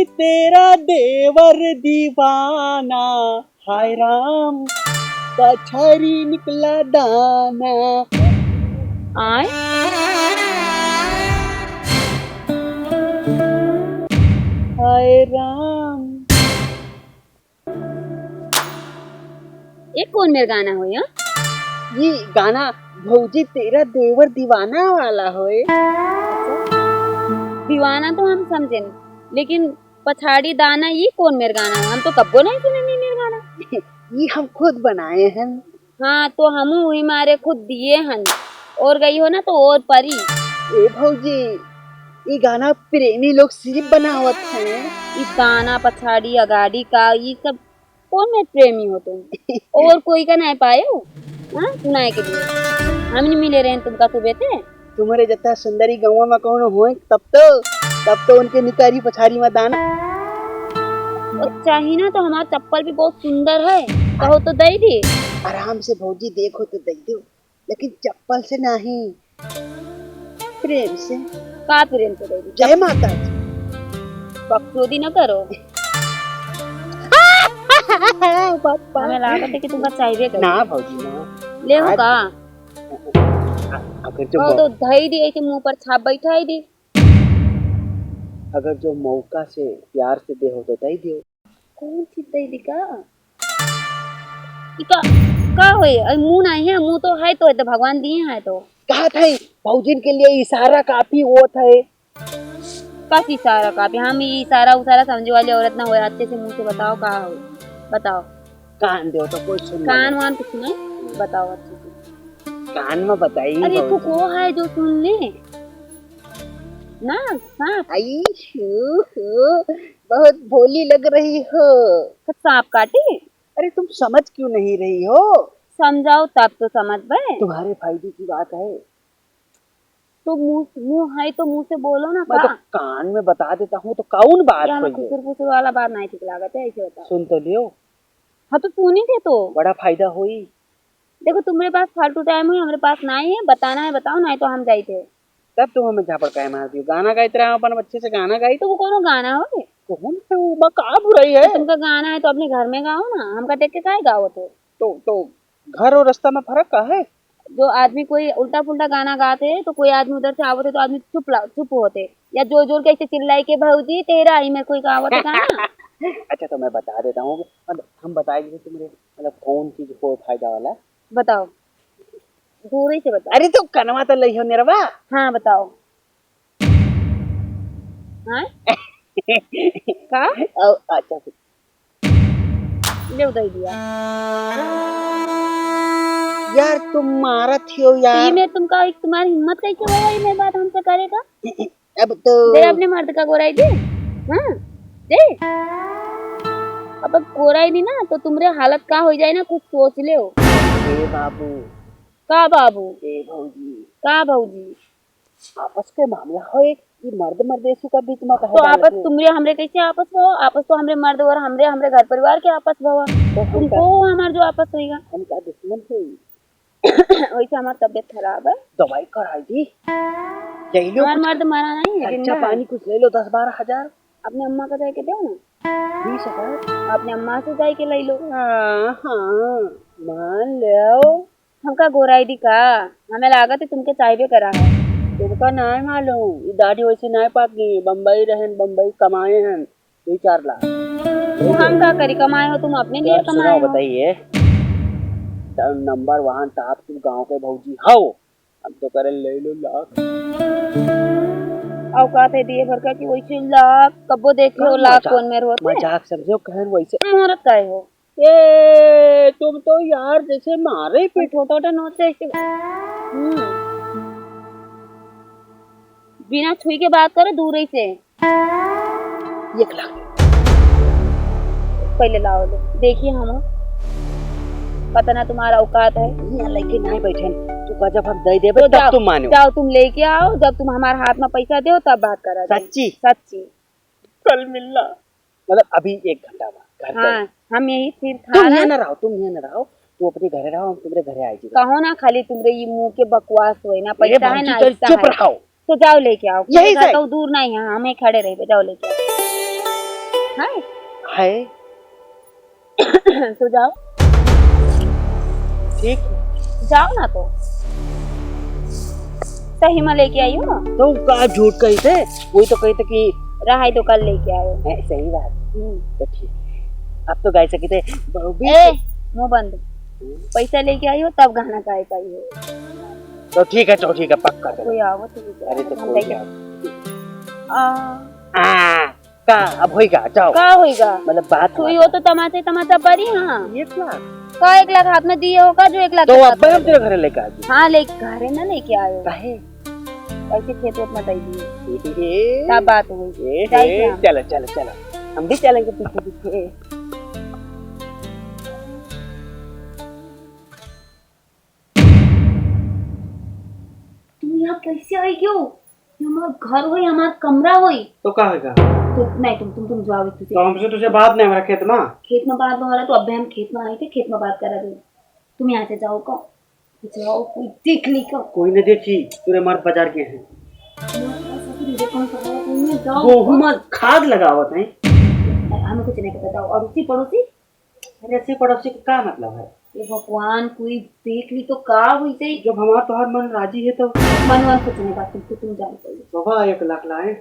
तेरा देवर दीवाना, हाय राम पछारी निकला दाना। आय हाय राम। ये कौन मेरा गाना हो? ये गाना भौजी तेरा देवर दीवाना वाला होए। दीवाना तो हम समझे, लेकिन पछाड़ी दाना ये कौन मेरा गाना है? हम तो कब्बो नहीं सुने नहीं मेरा गाना। ये हम खुद बनाए हैं। हाँ तो हम वही मारे खुद दिए हन, और गई हो ना तो और परी। ए भौजी ये गाना प्रेमी लोग सिर्फ बनावत हैं। इस गाना पछाड़ी अगाड़ी का ये सब कौन में प्रेमी हो तुम? और कोई का नहीं पाए हो हाँ सुनाए के लिए? हम नहीं मिले रहे तुमका सुबह थे। तुम्हारे जत्ता सुंदरी गौवा में कौन हो तब तो उनके निकारी पछाड़ी में दाना। और चाहिए ना तो हमारा चप्पल भी बहुत सुंदर है, कहो तो दे दी। आराम से भौजी देखो तो दे दो, लेकिन चप्पल से नहीं, प्रेम से। का प्रेम से दे दी? जय माता दी। बकचोदी न करो। हमें लागत है कि तुमका चाहिए कर। ना भौजी ना। ले हो का? अगर जो तो धई दी ऐसे मुंह पर छाप बैठाई दी। अगर जो मौका से प्यार से दे हो तो दे दियो। कौन सी दई दी का? का होए? मुंह नहीं है, मुंह तो है तो भगवान दिए है तो। कहा था भौजी के लिए इशारा काफी वो थे। काफी इशारा काफी, हम ये इशारा उसारा समझे वाली औरत ना हो। अच्छे से मुंह से बताओ का हो, बताओ। कान दो तो कोई सुन। कान वान कुछ नहीं, बताओ अच्छे से। कान में बताइए। अरे तो को है जो सुन ले ना। सांप? आई बहुत भोली लग रही हो। सांप काटे? अरे तुम समझ क्यों नहीं रही हो? समझाओ तब तो समझ गए। तुम्हारे फायदे की बात है तो मुंह है तो मुंह से बोलो ना। मैं तो कान में बता देता हूँ तो कौन बात है? खुसर फुसर वाला बात नहीं ठीक लागत है, ऐसे बताओ। सुन तो लियो। हाँ तो सुनी थे तो बड़ा फायदा हुई। देखो तुम्हारे पास फालतू टाइम है, हमारे पास नहीं है। बताना है बताओ, नहीं तो हम जाए थे। तब तुम हमें झापड़ काय मार दियो। गाना गाते रहे अपन बच्चे से गाना गाई तो वो कौन गाना हो? कौन है वो? का बुराई है? तो तुमका गाना है तो अपने घर में गाओ ना, हमका देख के काहे गाओ थे? तो घर और रास्ता में फर्क का है? जो आदमी कोई उल्टा पुल्टा गाना गाते तो कोई आदमी उधर से आवते तो आदमी चुप होते, या जोर जोर कैसे चिल्लाई के भौजी तेरा ही में कोई गावत गाना। अच्छा तो मैं बता देता हूँ, मतलब हम बताएंगे तुम्हारे मतलब कौन चीज को फायदा वाला है। बताओ, दूर ही से बताओ। अरे तो कनवा तो लई हो निरवा। हाँ बताओ। हाँ का? अच्छा ले उधर दिया यार तुम मारा थियो यार। में तुमका तुम्हारी हिम्मत कैसे हुआ ये मैं बात हमसे करेगा? अब तो दे अपने मर्द का गोराई दे। हाँ दे। अब गोराई दी ना तो तुम्हारे हालत का हो जाए ना, कुछ सोच ले हो। ए बाबू। का बाबू? ए भौजी। का भौजी? आपस के मामला हो, ये मर्द मर्देशु का बीच में तो आपस तुमरे हमरे कैसे आपस हो? आपस तो हमरे मर्द और हमरे घर परिवार के आपस भवा। तो तुमको हमार जो आपस होगा हमका दुश्मन हुई। वैसे हमारी तबीयत खराब है, दवाई कराई थी। यही लो हमारा मर्द मरा नहीं है, खर्चा पानी कुछ ले लो 10-12 हजार। अपने अम्मा का जाके दो ना। 20 हजार अपने अम्मा से जाके ले लो। हाँ मान लो। हमका गोराई दी का? हमें लागत है तुमके चाहिए करा है। तुमका नहीं मालूम, ये दाढ़ी वैसे नहीं पाकी। बम्बई रहन, बम्बई कमाए हैं 2-4 लाख। तो हम का करी? कमाए हो तुम अपने लिए कमाए हो। बताइए नंबर वहाँ टॉप तुम गांव के भौजी हो, हम तो करे ले लो लाख। औकात है दिए भर का कि वैसे लाख कब्बो देखे हो? लाख कौन मेरे होते? मजाक समझो कहन वैसे मोहरत का हो। ए तुम तो यार जैसे मारे पे छोटा नोट से ऐसे बिना छुई के बात करो, दूर ही से। 1 लाख पहले लाओ लो, देखिए हम पता ना तुम्हारा औकात है। यहाँ लेके नहीं बैठे तू का, जब हम दे देबे तो तब तुम मानो। जाओ तुम लेके आओ, जब तुम हमारे हाथ में पैसा दो तब बात करा। सच्ची सच्ची कल मिलना, मतलब अभी 1 घंटा बाद। हाँ हम यही फिर तुम यहाँ न रहो, तुम यहाँ न रहो, तू अपने घरे रहो, हम तुम्हारे घरे आए। कहो ना खाली तुम्हारे ये मुंह के बकवास हुए ना, पैसा है ना चुप रहो। तो जाओ लेके आओ। यही दूर नहीं है, हमें खड़े रहे, जाओ लेके आओ। है है तो जाओ, ठीक। जाओ ना तो सही में लेके आई हो। तो का झूठ कही थे, वही तो कही थे कि रहा है तो कल लेके आयो। सही बात। तो ठीक, अब तो गाय सके थे ए मुंह बंद, पैसा लेके आई हो तब गहना का पाई हो। तो ठीक है, पक्का चलो। कोई आओ तो अरे तो हम कोई लेके का अब होएगा, जाओ। का होएगा, मतलब बात हुई हो तो तमाशे तमाशा पर ही। हाँ 1 लाख का 1 लाख हाथ में दिए होगा जो 1 लाख तो के अब साथ हम तेरे घर लेकर आ गए। हाँ ले घरे ना लेके आयो, काहे? ऐसे खेत वेत में दे दिए ए, क्या बात हुई। जाइए हम। चलो हम भी चलेंगे पीछे पीछे। तुम यहाँ कैसे आई क्यों? हमारा घर होई, हमारा कमरा होई। तो का होगा? तो नहीं तुम जाओ तुझे। तो हमसे तुझे बात नहीं, हमारा खेत में बात हो रहा, तो अबे हम खेत में आए थे, खेत में बात करा दे। तुम यहाँ से जाओ का, जाओ कोई देख ली का। कोई ने देखी, पूरे मर्द बाजार के हैं। जाओ मत खाद लगावत है, हमें कुछ नहीं पता। जाओ। और उसी पड़ोसी, अरे ऐसे पड़ोसी का क्या मतलब है? ये भगवान कोई देख ली तो का हुई जाए। जब हमारा तुम्हारा मन राजी है तो मनवन कुछ नहीं बात, तुम जाओ। बाबा 1 लाख लाए हैं।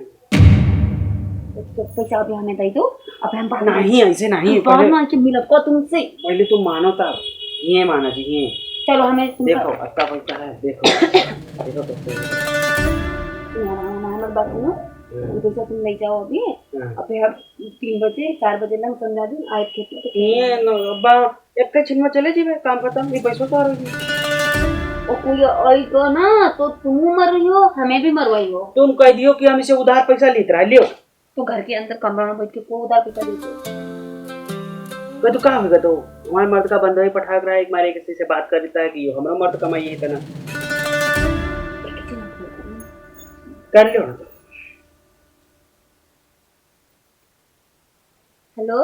तो पैसा अभी हमें दे दो, अब हम बात नहीं ऐसे नहीं, बाद में आके मिलब को तुमसे। पहले तुम मानो तब ये माना जी ये। चलो हमें देखो अच्छा पैसा है, देखो बात सुनो, पैसा तुम ले जाओ अभी। अबे अब 3 बजे 4 बजे लग समझा दूं आए खेत में। ये बा एक के छिन में चले जीवे, काम खत्म, ये पैसा तो आ रही और कोई आएगा ना तो तुम मर रही हो, हमें भी मरवाई हो। तुम कह दियो कि हम इसे उधार पैसा लेते रह लियो, तो घर के अंदर कमरा में बैठ के को उधार पैसा देते। तो क्या होगा? तो हमारे मर्द का बंदा ही पठाक रहा है, एक मारे किसी से बात कर देता है कि हमारा मर्द कमाई है इतना, कर लियो ना। हेलो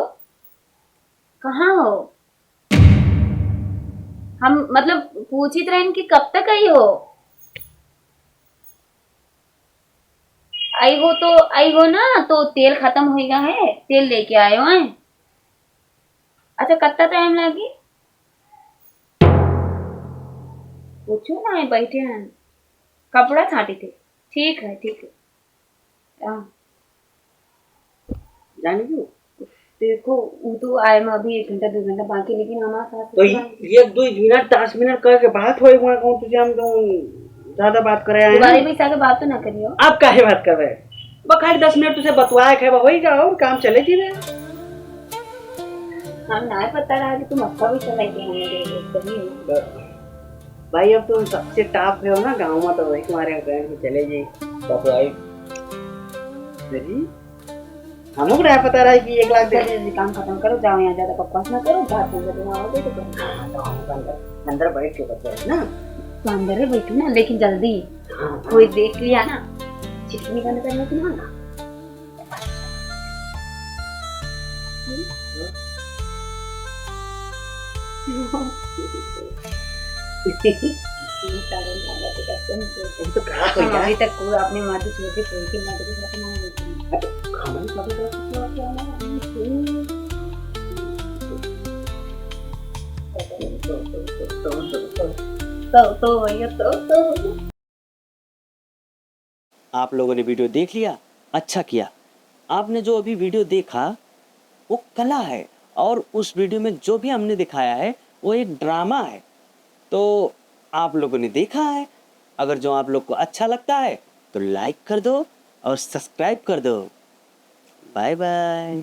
कहाँ हो? हम मतलब पूछित रहे कि कब तक आई हो? आई हो ना, तो तेल खत्म हो गया है, तेल लेके आए हो हैं। अच्छा कितना टाइम लगी? पूछो ना, बैठे हैं कपड़ा छाटे थे। ठीक है जाने क्यों? देखो वो तो आए में अभी 1 घंटा 2 घंटा बाकी, लेकिन हमारे साथ तो 1-2 मिनट 10 मिनट करके बात होए, वहां कहूं तुझे हम तो ज्यादा बात करे आए तुम्हारे भी साथ बात तो ना करियो। आप काहे बात कर रहे हैं? खाली 10 मिनट तुझे बतवाए है, वही जाओ काम चले जी में। हम ना पता रहा कि तुम अच्छा भी चला के भाई अब तुम सबसे टॉप है हो ना गांव में, तो वही तुम्हारे फ्रेंड में चले जाए बतवाई। हमको क्या पता रहा है कि 1 लाख दे। काम खत्म करो, जाओ, यहाँ ज्यादा बकवास ना करो। बात अंदर बैठ के बतवाए ना, तो अंदर ही बैठो ना, लेकिन जल्दी। कोई देख लिया ना, चिकनी बंद करने की ना। अभी तक कोई अपने माटी छोड़ के कोई की माटी के साथ ना तो आप लोगों ने वीडियो देख लिया, अच्छा किया। आपने जो अभी वीडियो देखा वो कला है, और उस वीडियो में जो भी हमने दिखाया है वो एक ड्रामा है। तो आप लोगों ने देखा है, अगर जो आप लोग को अच्छा लगता है तो लाइक कर दो और सब्सक्राइब कर दो। Bye bye.